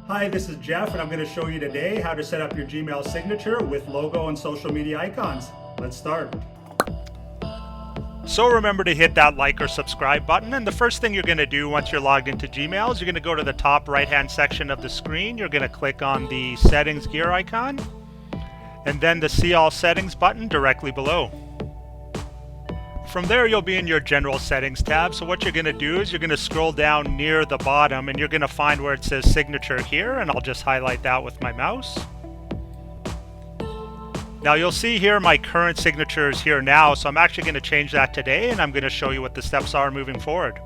Hi, this is Jeff, and I'm going to show you today how to set up your Gmail signature with logo and social media icons. Let's start. So remember to hit that like or subscribe button, and the first thing you're going to do once you're logged into Gmail is you're going to go to the top right hand section of the screen. You're going to click on the settings gear icon and then the see all settings button directly below. From there you'll be in your general settings tab. So what you're going to do is you're going to scroll down near the bottom and you're going to find where it says signature here, and I'll just highlight that with my mouse. Now you'll see here my current signature is here now, so I'm actually going to change that today, and I'm going to show you what the steps are moving forward.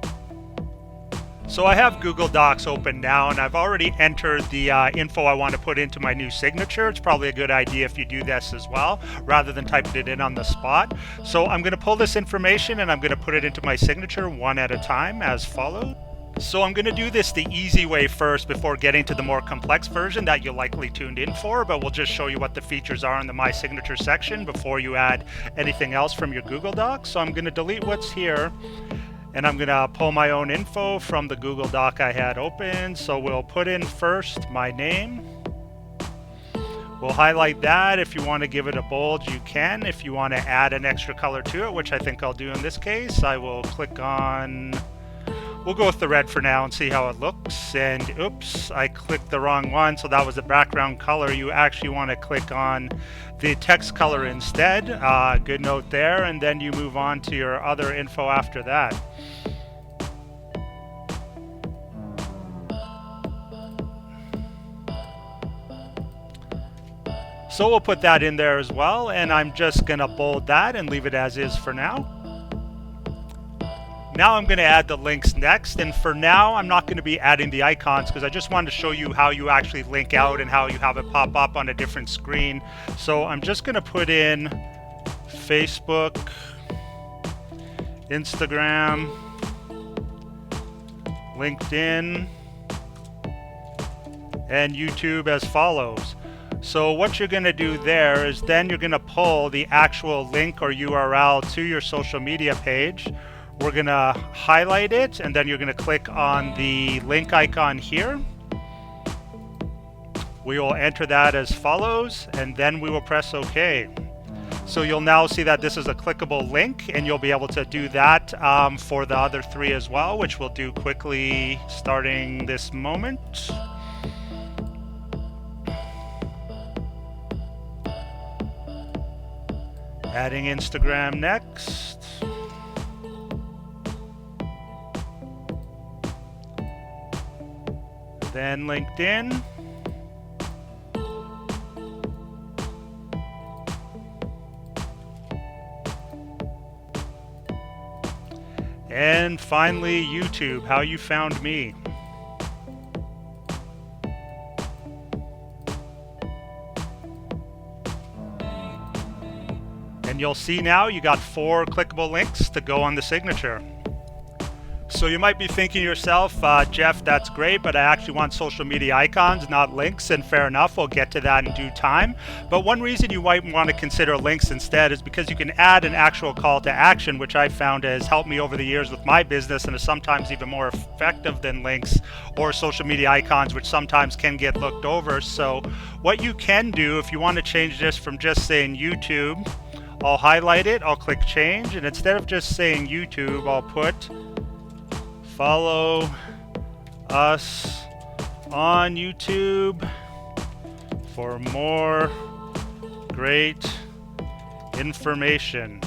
So I have Google Docs open now, and I've already entered the info I want to put into my new signature. It's probably a good idea if you do this as well, rather than typing it in on the spot. So I'm going to pull this information and I'm going to put it into my signature one at a time as follows. So I'm going to do this the easy way first before getting to the more complex version that you're likely tuned in for, but we'll just show you what the features are in the My Signature section before you add anything else from your Google Docs. So I'm going to delete what's here, and I'm going to pull my own info from the Google Doc I had open. So we'll put in first my name. We'll highlight that. If you want to give it a bold, you can. If you want to add an extra color to it, which I think I'll do in this case, I will click on... We'll go with the red for now and see how it looks. And oops, I clicked the wrong one. So that was the background color. You actually want to click on the text color instead. Good note there. And then you move on to your other info after that. So we'll put that in there as well. And I'm just going to bold that and leave it as is for now. Now I'm going to add the links next, and for now I'm not going to be adding the icons because I just wanted to show you how you actually link out and how you have it pop up on a different screen. So I'm just going to put in Facebook, Instagram, LinkedIn, and YouTube as follows. So what you're going to do there is then you're going to pull the actual link or URL to your social media page. We're going to highlight it, and then you're going to click on the link icon here. We will enter that as follows, and then we will press OK. So you'll now see that this is a clickable link, and you'll be able to do that for the other three as well, which we'll do quickly starting this moment. Adding Instagram next. Then LinkedIn. And finally, YouTube, how you found me. And you'll see now you got 4 clickable links to go on the signature. So you might be thinking to yourself, Jeff, that's great, but I actually want social media icons, not links, and fair enough, we'll get to that in due time. But one reason you might want to consider links instead is because you can add an actual call to action, which I found has helped me over the years with my business and is sometimes even more effective than links or social media icons, which sometimes can get looked over. So what you can do if you want to change this from just saying YouTube, I'll highlight it, I'll click change, and instead of just saying YouTube, I'll put follow us on YouTube for more great information.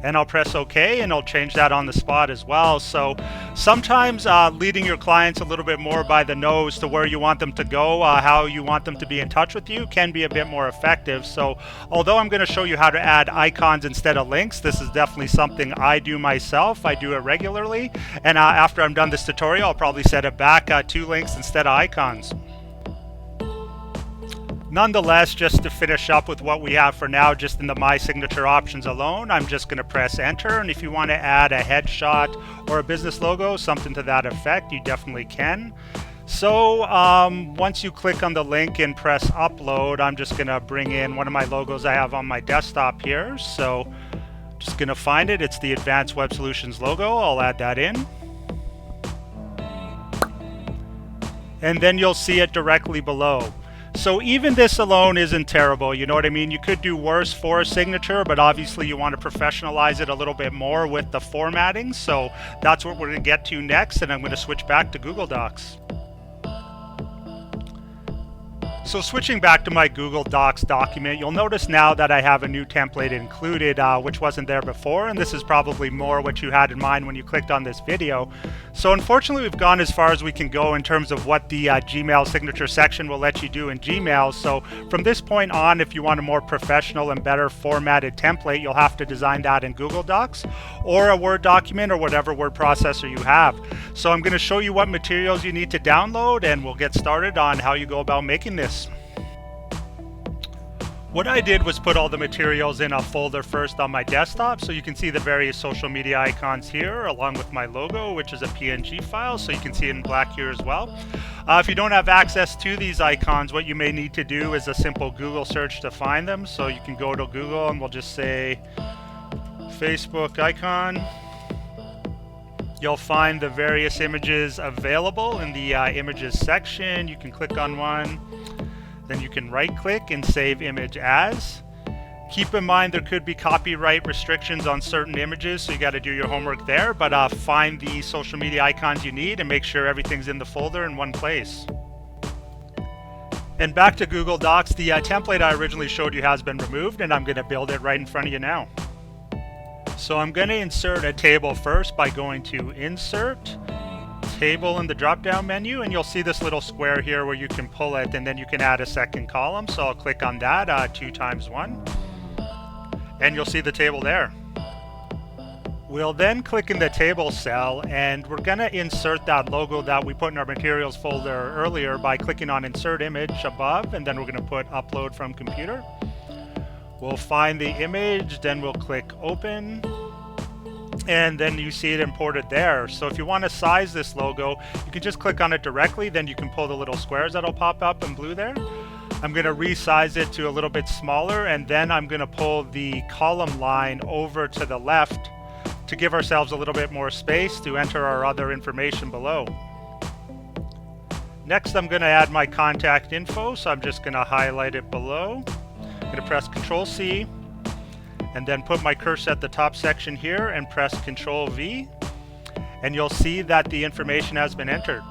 And I'll press OK, and I'll change that on the spot as well. So sometimes leading your clients a little bit more by the nose to where you want them to go, how you want them to be in touch with you can be a bit more effective. So although I'm going to show you how to add icons instead of links, this is definitely something I do myself. I do it regularly. And after I'm done this tutorial, I'll probably set it back to links instead of icons. Nonetheless, just to finish up with what we have for now, just in the My Signature options alone, I'm just going to press enter. And if you want to add a headshot or a business logo, something to that effect, you definitely can. So once you click on the link and press upload, I'm just going to bring in one of my logos I have on my desktop here. So just going to find it. It's the Advanced Web Solutions logo. I'll add that in. and then you'll see it directly below. So even this alone isn't terrible, you know what I mean? You could do worse for a signature, but obviously you want to professionalize it a little bit more with the formatting. So that's what we're going to get to next, and I'm going to switch back to Google Docs. So switching back to my Google Docs document, you'll notice now that I have a new template included, which wasn't there before, and this is probably more what you had in mind when you clicked on this video. So unfortunately, we've gone as far as we can go in terms of what the Gmail signature section will let you do in Gmail. So from this point on, if you want a more professional and better formatted template, you'll have to design that in Google Docs or a Word document or whatever word processor you have. So I'm going to show you what materials you need to download, and we'll get started on how you go about making this. What I did was put all the materials in a folder first on my desktop, so you can see the various social media icons here along with my logo, which is a PNG file, so you can see it in black here as well. If you don't have access to these icons, what you may need to do is a simple Google search to find them. So you can go to Google and we'll just say Facebook icon. You'll find the various images available in the images section. You can click on one. Then you can right click and save image as. Keep in mind there could be copyright restrictions on certain images, so you got to do your homework there, but find the social media icons you need and make sure everything's in the folder in one place. And back to Google Docs, the template I originally showed you has been removed, and I'm going to build it right in front of you now. So I'm going to insert a table first by going to Insert, Table in the drop-down menu, and you'll see this little square here where you can pull it, and then you can add a second column. So I'll click on that, 2 times 1, and you'll see the table there. We'll then click in the table cell, and we're going to insert that logo that we put in our materials folder earlier by clicking on Insert Image above, and then we're going to put Upload from Computer. We'll find the image, then we'll click Open, and then you see it imported there. So if you want to size this logo, you can just click on it directly, then you can pull the little squares that'll pop up in blue there. I'm going to resize it to a little bit smaller, and then I'm going to pull the column line over to the left to give ourselves a little bit more space to enter our other information below. Next, I'm going to add my contact info, so I'm just going to highlight it below. I'm going to press Ctrl C, and then put my cursor at the top section here and press Ctrl V, and you'll see that the information has been entered.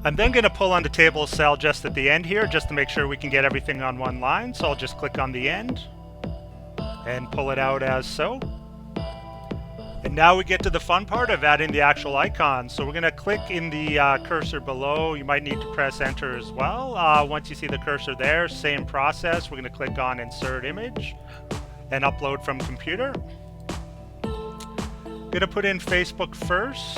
I'm then going to pull on the table cell just at the end here just to make sure we can get everything on one line. So I'll just click on the end and pull it out as so. And now we get to the fun part of adding the actual icon. So we're going to click in the cursor below. You might need to press enter as well. Once you see the cursor there, same process. We're going to click on Insert Image and Upload from Computer. I'm going to put in Facebook first.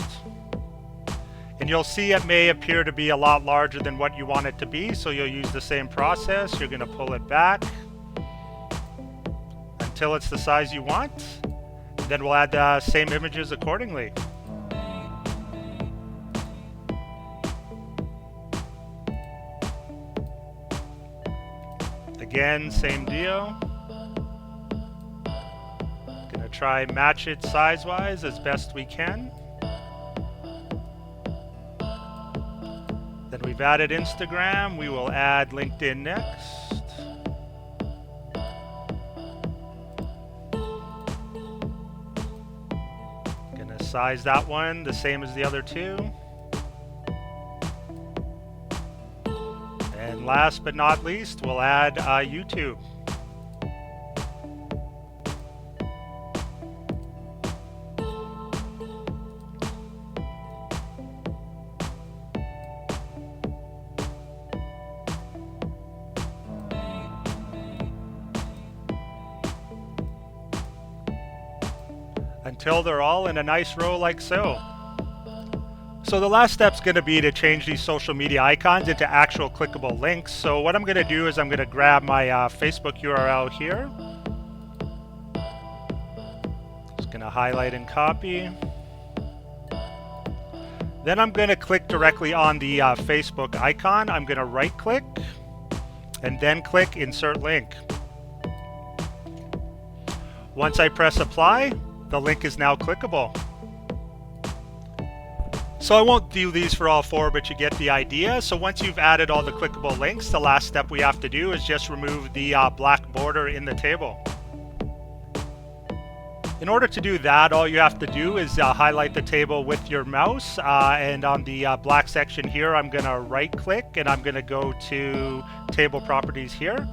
And you'll see it may appear to be a lot larger than what you want it to be. So you'll use the same process. You're going to pull it back until it's the size you want. Then we'll add the same images accordingly. Again, same deal. Gonna try match it size-wise as best we can. Then we've added Instagram. We will add LinkedIn next. Size that one the same as the other two. And last but not least, we'll add YouTube. Until they're all in a nice row like so. So the last step's going to be to change these social media icons into actual clickable links. So what I'm going to do is I'm going to grab my Facebook URL here. Just going to highlight and copy. Then I'm going to click directly on the Facebook icon. I'm going to right click and then click Insert Link. Once I press apply, the link is now clickable. So I won't do these for all 4, but you get the idea. So once you've added all the clickable links, the last step we have to do is just remove the black border in the table. In order to do that, all you have to do is highlight the table with your mouse, and on the black section here, I'm going to right click and I'm going to go to table properties here.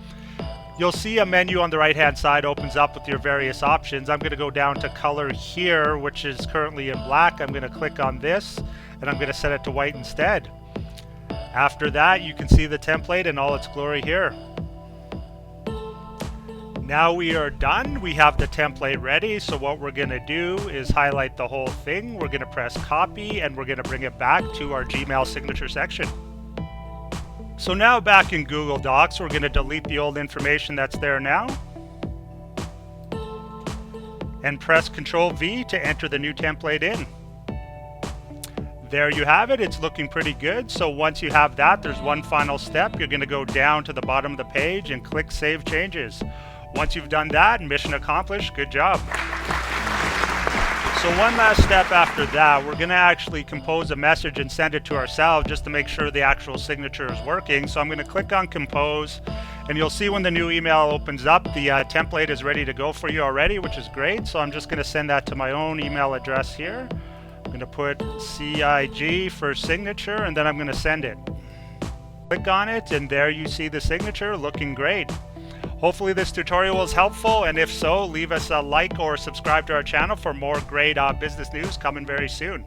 You'll see a menu on the right hand side opens up with your various options. I'm going to go down to color here, which is currently in black. I'm going to click on this and I'm going to set it to white instead. After that, you can see the template in all its glory here. Now we are done. We have the template ready. So what we're going to do is highlight the whole thing. We're going to press copy and we're going to bring it back to our Gmail signature section. So now back in Google Docs, we're going to delete the old information that's there now. And press Ctrl V to enter the new template in. There you have it. It's looking pretty good. So once you have that, there's one final step. You're going to go down to the bottom of the page and click Save Changes. Once you've done that, mission accomplished. Good job. So one last step after that, we're going to actually compose a message and send it to ourselves just to make sure the actual signature is working. So I'm going to click on Compose, and you'll see when the new email opens up, the template is ready to go for you already, which is great. So I'm just going to send that to my own email address here. I'm going to put CIG for signature, and then I'm going to send it. Click on it, and there you see the signature looking great. Hopefully this tutorial was helpful, and if so, leave us a like or subscribe to our channel for more great business news coming very soon.